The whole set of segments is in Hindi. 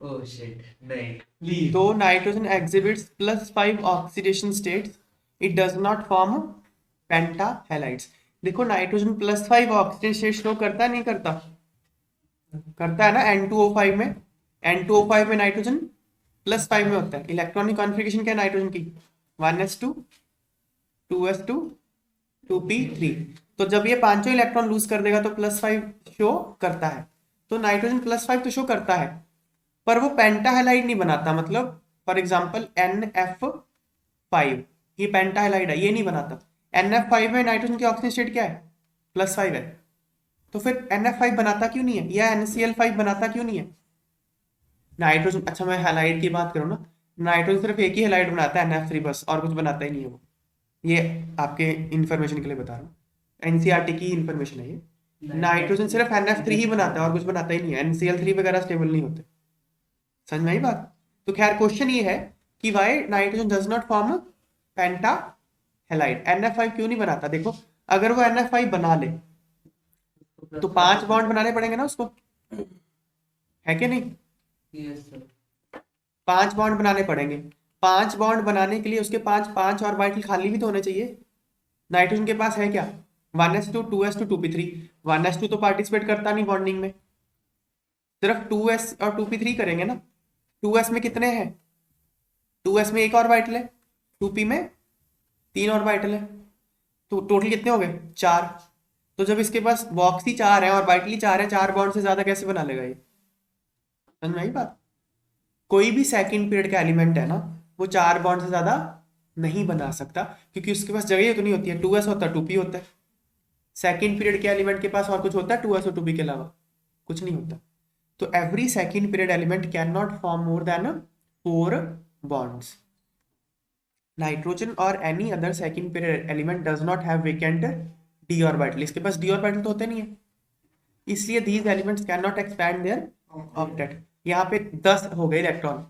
ओह शिट, नहीं लीव। तो nitrogen exhibits +5 oxidation states, it does not form पेंटाहेलाइड्स। देखो नाइट्रोजन +5 ऑक्सीडेशन स्टेट शो करता है नहीं करता? करता है ना N2O5 में। N2O5 में नाइट्रोजन +5 में होता है। इलेक्ट्रॉनिक कॉन्फ़िगरेशन क्या है नाइट्रोजन की? 1s2 2s2 2p3। तो जब ये पांचों इलेक्ट्रॉन लूज कर देगा तो +5 शो करता है। तो नाइट्रोजन +5 तो शो करता है, पर वो पेंटाहेलाइड नहीं बनाता। मतलब फॉर एग्जाम्पल NF5, ये पेंटाहेलाइड है, ये नहीं बनाता। NF5 में नाइट्रोजन की ऑक्सीजन स्टेट क्या है? +5 है। तो फिर NF5 बनाता क्यों नहीं है, या NaCl5 बनाता क्यों नहीं है? नाइट्रोजन, अच्छा मैं हैलाइड की बात करूँ ना, नाइट्रोजन सिर्फ एक ही हैलाइड बनाता है NF3 बस, और कुछ बनाता ही नहीं है वो। ये आपके इंफॉर्मेशन के लिए बता रहा हूँ, एनसीईआरटी की इंफॉर्मेशन है ये। नाइट्रोजन सिर्फ NF3 ही बनाता है और कुछ बनाता ही नहीं है। NCl3 वगैरह स्टेबल नहीं होते। समझ में आई बात? तो खैर क्वेश्चन ये है कि why nitrogen does not form pentahalide, NF5 क्यों नहीं बनाता? देखो, अगर वो NF5 बना ले तो 5 बॉन्ड बनाने पड़ेंगे ना उसको, है कि नहीं? Yes sir. 5 बॉन्ड बनाने पड़ेंगे। 5 बॉन्ड बनाने के लिए उसके पांच पांच ऑर्बिटल खाली भी तो होने चाहिए। नाइट्रोजन के पास है क्या? 1s2 2s2 2p3। 1s2 तो पार्टिसिपेट करता नहीं बॉन्डिंग में, सिर्फ 2s और 2p3 करेंगे ना। 2s में कितने हैं? 2s में एक ऑर्बिटल है, 2p में 3 ऑर्बिटल है। तो टोटल कितने हो गए? 4। तो जब इसके पास बॉक्स ही 4 है और ऑर्बिटल ही 4 है, 4 बॉन्ड से ज्यादा कैसे बना लेगा ये? समझ में आई बात? कोई भी सेकंड पीरियड का एलिमेंट है ना, वो 4 बॉन्ड से ज्यादा नहीं बना सकता, क्योंकि उसके पास जगह ही उतनी होती है। 2s होता है 2p होता है। सेकंड पीरियड के एलिमेंट के पास और कुछ होता है 2s और 2p के अलावा? कुछ नहीं होता। तो every second period element can not form more than 4 bonds. Nitrogen और any other second period element does not have vacant d orbital. इसके पास डी ऑर्बिटल तो होते नहीं है, इसलिए these elements can not expand their octet. यहाँ पे 10 हो गए इलेक्ट्रॉन,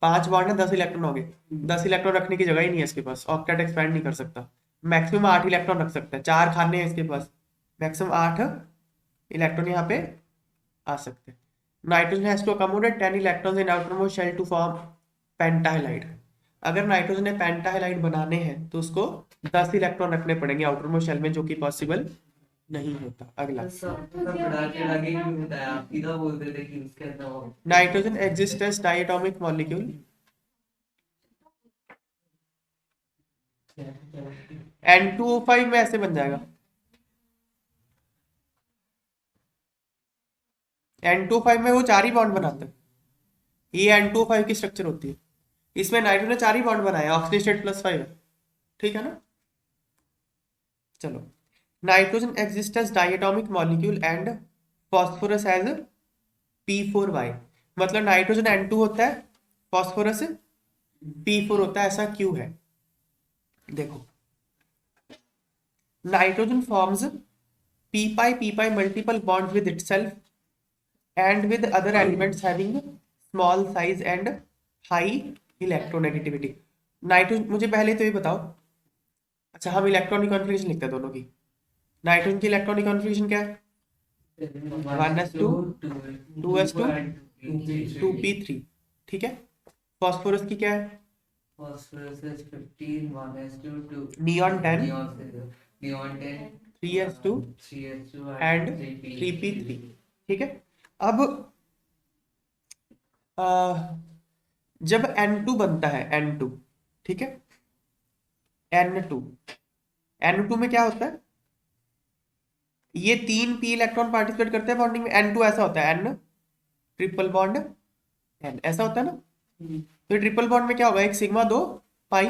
5 बॉन्ड है, 10 इलेक्ट्रॉन हो गए। 10 इलेक्ट्रॉन रखने की जगह ही नहीं है इसके पास, ऑक्टेट एक्सपैंड नहीं कर सकता। मैक्सिमम 8 इलेक्ट्रॉन रख सकता है, 4 खाने हैं इसके पास, मैक्सिमम 8 इलेक्ट्रॉन यहाँ पे आ सकते हैं। Nitrogen has to accommodate 10 electrons in outermost shell to form pentahalide. अगर नाइट्रोजन ने पेंटाहेलाइड बनाने हैं तो उसको 10 इलेक्ट्रॉन रखने पड़ेंगे आउटरमोस्ट शेल में, जो कि पॉसिबल नहीं होता। अगला, सब पढ़ा के आगे क्यों बताया? आप सीधा बोलते थे कि उसके अंदर वो nitrogen exist as diatomic molecule. N2O5 में ऐसे बन जाएगा। N2O5 में वो 4 ही बॉन्ड बनाता है। ये N2O5 की स्ट्रक्चर होती है। इसमें नाइट्रोजन ने 4 ही बॉन्ड बनाया, ऑक्सीजन स्टेट +5 है। ठीक है ना? चलो, nitrogen exist as diatomic molecule and phosphorus as P4Y। मतलब नाइट्रोजन N2 होता है, फॉस्फोरस P4 होता है, ऐसा क्यों है? देखो, nitrogen forms p pi multiple bonds with itself and with other elements having small size and high electronegativity। Nitrogen, मुझे पहले तो ये बताओ, अच्छा हम इलेक्ट्रॉनिक कॉन्फ़िगरेशन लिखते हैं दोनों की। नाइट्रोजन की इलेक्ट्रॉनिक कॉन्फ़िगरेशन क्या है? 1s2 2s2 2p3। ठीक है। फॉस्फोरस की क्या है? phosphorus is 15, 1s2, 2 neon 10 neon 10, 3s2 3s2 and and 3p3। 3p3। ठीक है। अब जब N2 बनता है, N2, ठीक है, N2, N2 में क्या होता है? ये 3 p इलेक्ट्रॉन पार्टिसिपेट करते हैं बॉन्डिंग में। N2 ऐसा होता है, N ट्रिपल बॉन्ड N, ऐसा होता है ना? तो ट्रिपल बॉन्ड में क्या होगा? एक सिग्मा, 2 पाई।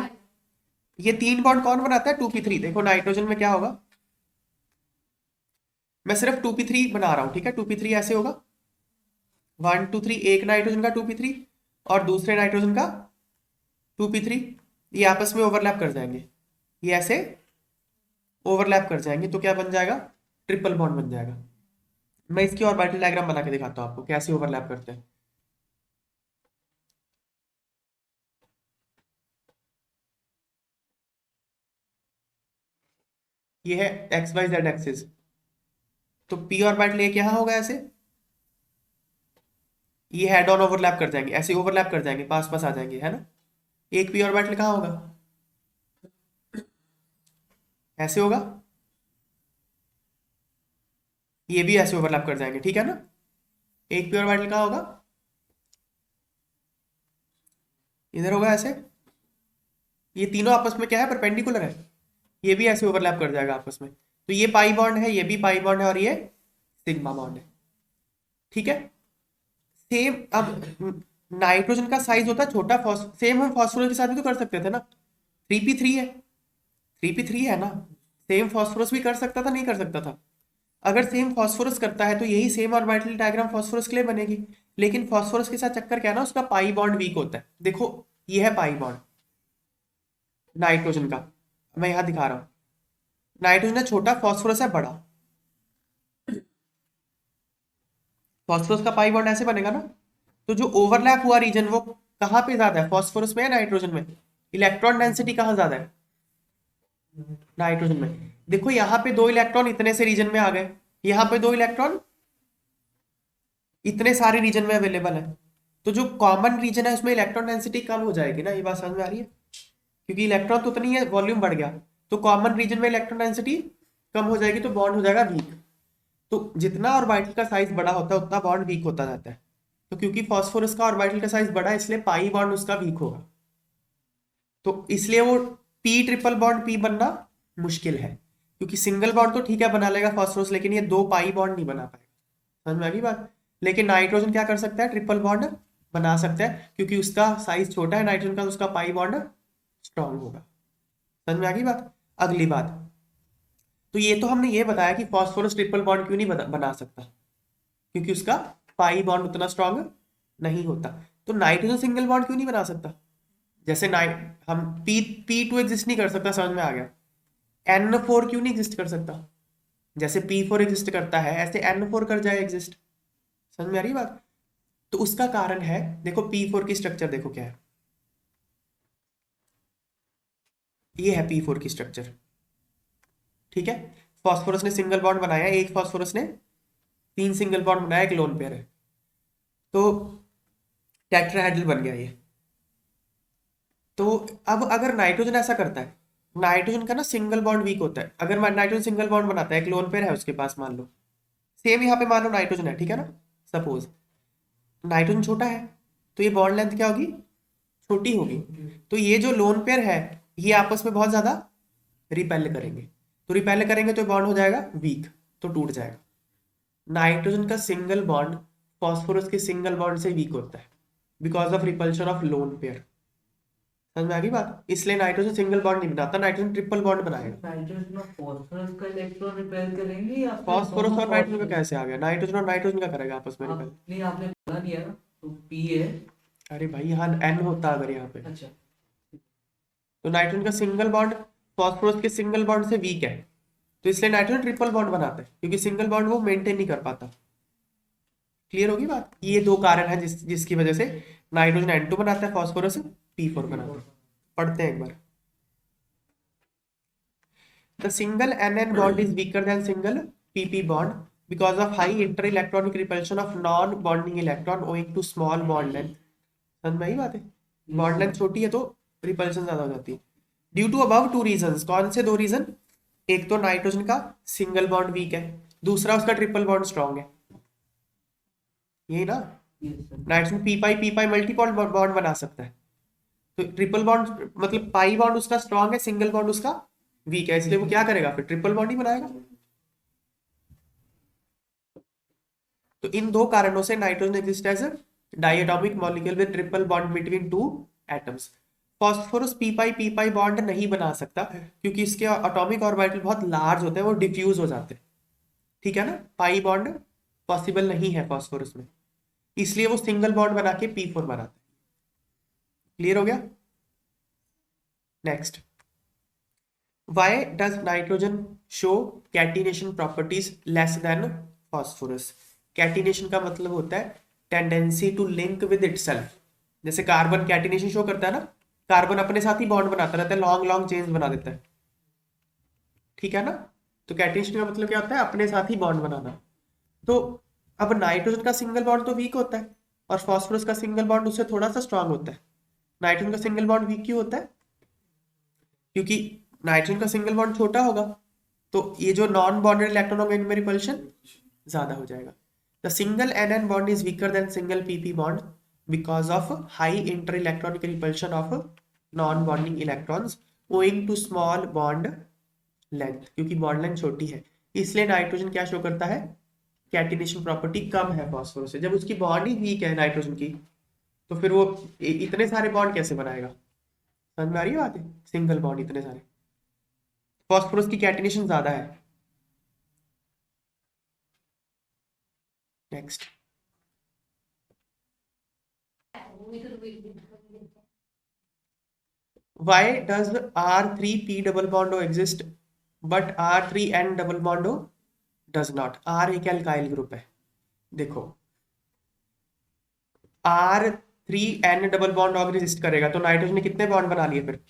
ये 3 बॉन्ड कौन बनाता है? 2p3। देखो नाइट्रोजन में क्या होगा, मैं सिर्फ 2p3 बना रहा हूं, ठीक है। 2p3 ऐसे होगा, 1 2 3, एक नाइट्रोजन का 2p3 और दूसरे नाइट्रोजन का 2p3, ये आपस में ओवरलैप कर जाएंगे, ये ऐसे ओवरलैप कर जाएंगे, तो क्या बन जाएगा? ट्रिपल बॉन्ड बन जाएगा। मैं इसकी ऑर्बिटल डायग्राम बना के दिखाता हूँ आपको कैसे ओवरलैप करते हैं। ये है एक्स वाई जेड एक्सिस। तो पी ऑर्बिटल एक यहाँ होगा ऐसे, ये हेड ऑन ओवरलैप कर जाएंगे, ऐसे ओवरलैप कर जाएंगे, पास पास आ जाएंगे, है ना। एक पी ऑर्बिटल कहाँ होगा, ऐसे होगा, ये भी ऐसे ओवरलैप कर जाएंगे, ठीक है ना। एक पी ऑर्बिटल कहाँ होगा, इधर होगा ऐसे, ये तीनों आपस में क्या है, परपेंडिकुलर है, ये भी ऐसे ओवरलैप कर जाएगा आपस में। तो ये पाई बॉन्ड है, ये भी पाई बॉन्ड है, और ये सिग्मा बॉन्ड है, ठीक है। सेम अब नाइट्रोजन का साइज होता है छोटा, सेम हम फास्फोरस के साथ भी तो कर सकते थे ना, 3p3 है, 3p3 है ना, सेम फास्फोरस भी कर सकता था, नहीं कर सकता था। अगर सेम फास्फोरस करता है तो यही सेम ऑर्बिटल डायग्राम फास्फोरस के लिए बनेगी, लेकिन फास्फोरस के साथ चक्कर क्या है ना, उसका पाई बॉन्ड वीक होता है। देखो ये है पाई बॉन्ड नाइट्रोजन का, मैं यहां दिखा रहा हूं, नाइट्रोजन है छोटा, फास्फोरस है बड़ा, फास्फोरस का पाई बॉन्ड ऐसे बनेगा ना। तो जो ओवरलैप हुआ रीजन वो कहाँ पे ज्यादा है, फास्फोरस में या नाइट्रोजन में, इलेक्ट्रॉन डेंसिटी कहाँ ज्यादा है, नाइट्रोजन में। देखो यहाँ पे 2 इलेक्ट्रॉन इतने से रीजन में आ गए, यहाँ पे 2 इलेक्ट्रॉन इतने सारे रीजन में अवेलेबल है, तो जो कॉमन रीजन है उसमें इलेक्ट्रॉन डेंसिटी कम हो जाएगी ना, ये बात समझ में आ रही है, क्योंकि इलेक्ट्रॉन तो उतनी है, वॉल्यूम बढ़ गया, तो कॉमन रीजन में इलेक्ट्रॉन डेंसिटी कम हो जाएगी, तो बॉन्ड हो जाएगा वीक। तो जितना ऑर्बिटल का साइज बड़ा होता है उतना बॉन्ड वीक होता जाता है। तो क्योंकि फास्फोरस का ऑर्बिटल का साइज बड़ा है, इसलिए पाई बॉन्ड उसका वीक होगा, तो इसलिए वो पी ट्रिपल बॉन्ड पी बनना मुश्किल है, क्योंकि सिंगल बॉन्ड तो ठीक है बना लेगा फास्फोरस, लेकिन ये 2 पाई बॉन्ड नहीं बना पाएगा, समझ में आ गई बात। लेकिन नाइट्रोजन क्या कर सकता है, ट्रिपल बॉन्ड बना सकता है, क्योंकि उसका साइज छोटा है नाइट्रोजन का, तो उसका पाई बॉन्ड स्ट्रांग होगा, समझ में आ गई बात। अगली बात, तो ये तो हमने ये बताया कि फास्फोरस ट्रिपल बॉन्ड क्यों नहीं बना सकता, क्योंकि उसका पाई बॉन्ड उतना स्ट्रांग नहीं होता। तो नाइट्रोजन सिंगल बॉन्ड क्यों नहीं बना सकता, जैसे हम P2 एग्जिस्ट नहीं कर सकता, समझ में आ गया। N4 क्यों नहीं एग्जिस्ट कर सकता, जैसे P4 एग्जिस्ट करता है ऐसे N4 कर जाए एग्जिस्ट, समझ में आ रही बात। तो उसका कारण है, देखो P4 की स्ट्रक्चर देखो क्या है, ये है P4 की स्ट्रक्चर, ठीक है। फास्फोरस ने सिंगल बॉन्ड बनाया, एक फास्फोरस ने 3 सिंगल बॉन्ड बनाया, एक लोन पेयर है, तो टेट्राहेड्रल बन गया ये। तो अब अगर नाइट्रोजन ऐसा करता है, नाइट्रोजन का ना सिंगल बॉन्ड वीक होता है, अगर नाइट्रोजन सिंगल बॉन्ड बनाता है, एक लोन पेयर है उसके पास, मान लो सेम यहाँ पे मान लो नाइट्रोजन है, ठीक है ना, सपोज नाइट्रोजन छोटा है, तो ये बॉन्ड लेंथ क्या होगी, छोटी होगी, तो ये जो लोन पेयर है ये आपस में बहुत ज्यादा रिपेल करेंगे, तो रिपेल करेंगे तो बॉन्ड हो जाएगा वीक, तो टूट जाएगा। नाइट्रोजन का सिंगल बॉन्ड फास्फोरस के सिंगल बॉन्ड से वीक होता है, because of repulsion of lone pair, समझ में आ गई बात। इसलिए नाइट्रोजन सिंगल बॉन्ड नहीं बनाता, नाइट्रोजन ट्रिपल बॉन्ड बनाएगा। नाइट्रोजन और फास्फोरस का इलेक्ट्रॉन रिपेल करेंगे या फिर फास्फोरस दोनों और नाइट्रोजन का कैसे आ गया, नाइट्रोजन और नाइट्रोजन का करेगा आपस में रिपेल। नहीं आपने बोला नहीं है ना, तो पी है। अरे भाई यहाँ एन होता अगर यहाँ पे, अच्छा, तो नाइट्रोजन का सिंगल बॉन्ड फास्फोरस के सिंगल बॉन्ड से वीक है, तो इसलिए नाइट्रोजन ट्रिपल बॉन्ड बनाता है, क्योंकि सिंगल बॉन्ड वो मेंटेन नहीं कर पाता। क्लियर होगी बात, ये 2 कारण है जिसकी वजह से नाइट्रोजन N2 बनाता है, फास्फोरस P4 बनाता है। पढ़ते हैं एक बार, the single NN bond is weaker than single PP bond because of high inter-electronic repulsion of non-bonding electron owing to small bond length। समझ में आई बात है, बॉन्ड लेंथ छोटी है तो रिपल्शन ज्यादा हो जाती है। ड्यू टू अबव 2 रीजंस, कौन से 2 रीजन, एक तो नाइट्रोजन का सिंगल बॉन्ड वीक है, दूसरा उसका ट्रिपल बॉन्ड स्ट्रॉन्ग है, यही ना। नाइट्रोजन पी पाई मल्टी बॉन्ड बना सकता है, तो ट्रिपल बॉन्ड मतलब पाई बॉन्ड उसका स्ट्रॉन्ग है, सिंगल बॉन्ड उसका वीक है, इसलिए वो क्या करेगा, फिर ट्रिपल बॉन्ड ही बनाएगा। तो इन 2 कारणों से nitrogen exist as diatomic molecule with triple bond between 2 atoms. Phosphorus p pi bond नहीं बना सकता, क्योंकि इसके एटॉमिक ऑर्बिटल बहुत लार्ज होते हैं, वो डिफ्यूज हो जाते हैं, ठीक है ना, पाई बॉन्ड पॉसिबल नहीं है फास्फोरस में, इसलिए वो सिंगल बॉन्ड बना के P4 बनाता है। क्लियर हो गया। Next, why does nitrogen show catenation properties less than phosphorus. Catenation का मतलब होता है tendency to link with itself, जैसे कार्बन कैटिनेशन शो करता है ना, कार्बन अपने साथ ही बॉन्ड बनाता रहता है, लॉन्ग लॉन्ग चेन्स बना देता है, ठीक है ना। तो कैटिनेशन का मतलब क्या होता है, अपने साथ ही बॉन्ड बनाना। तो अब नाइट्रोजन का सिंगल बॉन्ड तो वीक होता है, और फॉस्फोरस का सिंगल बॉन्ड उससे थोड़ा सा स्ट्रांग होता है। नाइट्रोजन का सिंगल बॉन्ड वीक क्यों होता है? क्योंकि नाइट्रोजन का सिंगल बॉन्ड छोटा होगा, तो ये जो नॉन बॉन्डेड इलेक्ट्रॉन होगा इनमें रिपल्शन ज्यादा हो जाएगा। The single NN bond is weaker than single PP bond because of high inter electronic repulsion of non bonding electrons owing to small bond length, क्योंकि बॉन्ड लेंथ छोटी है इसलिए नाइट्रोजन क्या शो करता है? कैटिनेशन प्रॉपर्टी कम है फॉस्फोरस से। जब उसकी बॉन्ड ही वीक है नाइट्रोजन की, तो फिर वो इतने सारे बॉन्ड कैसे बनाएगा? समझ में आ रही है बात है? सिंगल बॉन्ड इतने सारे, फॉस्फोरस की कैटिनेशन ज्यादा है। Next, why does R3P double bond O exist but R3N double bond O does not? R एक एल्काइल ग्रुप है। देखो R3N double bond O exist करेगा तो नाइट्रोजन ने कितने बॉन्ड बना लिए? फिर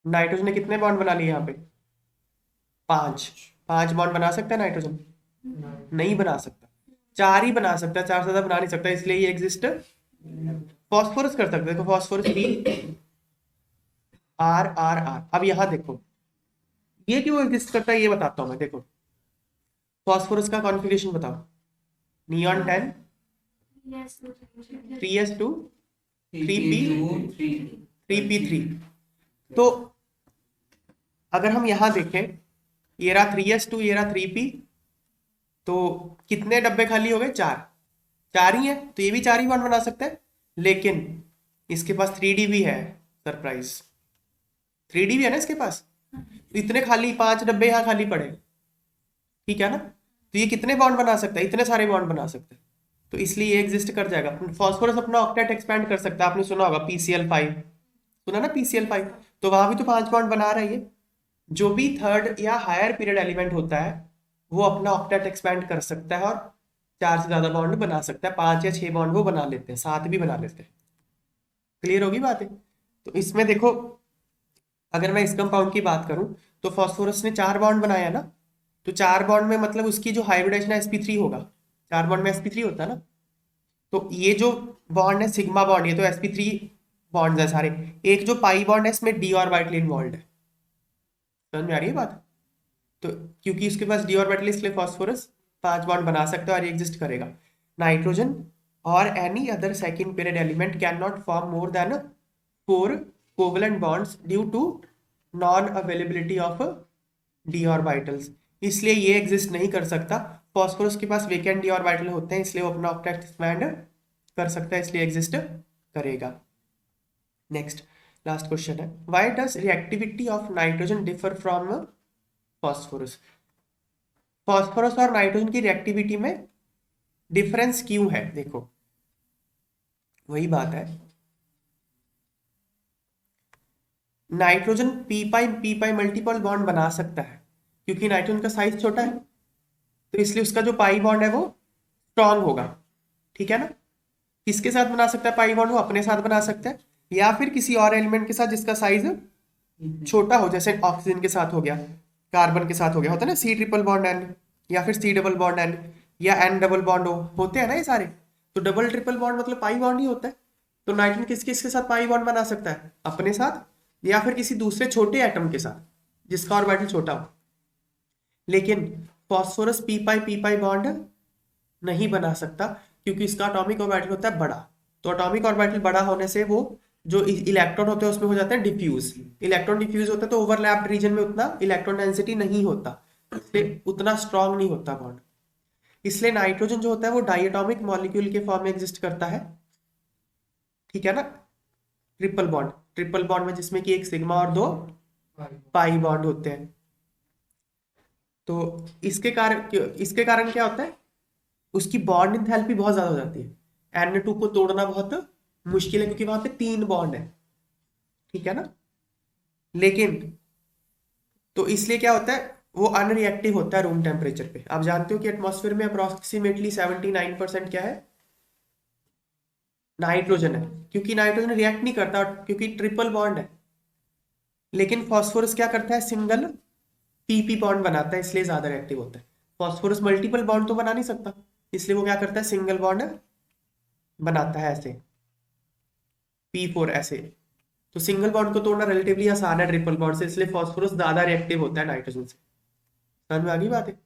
नाइट्रोजन ने कितने बॉन्ड बना लिए यहाँ पे? 5 बॉन्ड बना सकता है नाइट्रोजन? नहीं बना सकता। 4 ही बना सकता है, 4 से ज्यादा बना नहीं सकता, इसलिए ये एग्जिस्ट फॉस्फोरस कर सकते हैं। देखो फॉस्फोरस भी R। अब यहां देखो ये क्यों एग्जिस्ट करता है ये बताता हूं मैं। देखो फॉस्फोरस का कॉन्फ़िगरेशन बताओ। Neon 10 3s2 3p3। तो अगर हम यहां देखें, ये रहा 3s2, ये रहा 3p, तो कितने डब्बे खाली हो गए? 4 ही है, तो ये भी 4 ही बॉन्ड बना सकते हैं। लेकिन इसके पास 3d भी है। सरप्राइज, 3d भी है ना इसके पास। तो इतने खाली 5 डब्बे यहाँ खाली पड़े, ठीक है ना? तो ये कितने बॉन्ड बना सकता है? इतने सारे बॉन्ड बना सकते हैं, तो इसलिए ये एग्जिस्ट कर जाएगा। फॉस्फोरस अपना ऑक्टेट एक्सपैंड कर सकता है। आपने सुना होगा PCl5, सुना ना PCl5, तो वहां भी तो 5 बॉन्ड बना रहा है ये। जो भी थर्ड या हायर पीरियड एलिमेंट होता है वो अपना ऑक्टेट एक्सपैंड कर सकता है और 4 से ज्यादा बॉन्ड बना सकता है। 5 या 6 बॉन्ड वो बना लेते हैं, 7 भी बना लेते हैं। क्लियर होगी बात है? तो इसमें देखो, अगर मैं इस कंपाउंड की बात करूं तो फॉस्फोरस ने 4 बॉन्ड बनाया ना, तो 4 बॉन्ड में मतलब उसकी जो हाइब्रिडेशन है sp3 होगा। 4 बॉन्ड में sp3 होता है ना, तो ये जो बॉन्ड है सिग्मा बॉन्ड, ये तो sp3 बॉन्ड है सारे। एक जो पाई बॉन्ड है इसमें d ऑर्बिटल इन्वॉल्व है। समझ में आ रही है बात? तो क्योंकि इसके पास d ऑर्बिटल, इसलिए फॉस्फोरस 5 बॉन्ड बना सकता है और ये एग्जिस्ट करेगा। नाइट्रोजन और any other second period element can not form more than 4 covalent bonds due to non availability of d orbitals, इसलिए ये एग्जिस्ट नहीं कर सकता। फॉस्फोरस के पास वेकेंट d ऑर्बिटल होते हैं, इसलिए वो अपना ऑक्टेट एक्सपैंड कर सकता है, इसलिए एग्जिस्ट करेगा। नेक्स्ट, लास्ट क्वेश्चन है, why does reactivity of nitrogen differ from phosphorus? Phosphorus और नाइट्रोजन की रिएक्टिविटी में डिफरेंस क्यों है? देखो वही बात है, नाइट्रोजन पी पाई मल्टीपल बॉन्ड बना सकता है क्योंकि नाइट्रोजन का साइज छोटा है, तो इसलिए उसका जो पाई बॉन्ड है वो स्ट्रांग होगा, ठीक है ना? किसके साथ बना सकता है पाई बॉन्ड? वो अपने साथ बना सकता है या फिर किसी और एलिमेंट के साथ जिसका साइज छोटा हो, जैसे ऑक्सीजन के साथ हो गया, कार्बन के साथ हो गया, होता है ना C ट्रिपल बॉन्ड N, या फिर C डबल बॉन्ड N, या N डबल बॉन्ड O, होते हैं ना ये सारे। तो डबल ट्रिपल बॉन्ड मतलब पाई बॉन्ड ही होता है। तो नाइट्रोजन किसके साथ पाई बॉन्ड बना सकता है? अपने साथ या फिर किसी दूसरे छोटे एटम के साथ जिसका ऑर्बिटल छोटा हो। लेकिन फॉस्फोरस पी पाई बॉन्ड नहीं बना सकता क्योंकि इसका एटॉमिक ऑर्बिटल होता है बड़ा। तो एटॉमिक ऑर्बिटल बड़ा होने से वो जो इलेक्ट्रॉन होते हैं उसमें हो जाते हैं डिफ्यूज। इलेक्ट्रॉन डिफ्यूज होता है तो ओवरलैप्ड रीजन में उतना इलेक्ट्रॉन डेंसिटी नहीं होता, इसलिए उतना स्ट्रांग नहीं होता बॉन्ड। इसलिए नाइट्रोजन जो होता है वो डायटोमिक मॉलिक्यूल के फॉर्म में एग्जिस्ट करता है, ठीक है ना? ट्रिपल बॉन्ड में जिसमें कि एक सिग्मा और 2 पाई बॉन्ड होते हैं। तो इसके कारण क्या होता है, उसकी बॉन्ड इंथैल्पी बहुत ज्यादा हो जाती है। N2 को तोड़ना बहुत मुश्किल है क्योंकि वहां पे 3 बॉन्ड है, ठीक है ना? लेकिन तो इसलिए क्या होता है, वो अनरिएक्टिव होता है रूम टेम्परेचर पे। आप जानते हो कि एटमॉस्फेयर में अप्रोक्सीमेटली 79% क्या है? नाइट्रोजन है, क्योंकि नाइट्रोजन रिएक्ट नहीं करता क्योंकि ट्रिपल बॉन्ड है। लेकिन फॉस्फोरस क्या करता है, सिंगल PP बॉन्ड बनाता है, इसलिए ज्यादा रिएक्टिव होता है। फॉस्फोरस मल्टीपल बॉन्ड तो बना नहीं सकता, इसलिए वो क्या करता है, सिंगल बॉन्ड बनाता है ऐसे, P4 ऐसे। तो सिंगल बॉन्ड को तोड़ना रिलेटिवली आसान है ट्रिपल बॉन्ड से, इसलिए फास्फोरस ज्यादा रिएक्टिव होता है नाइट्रोजन से। समझ में आ गई बात है?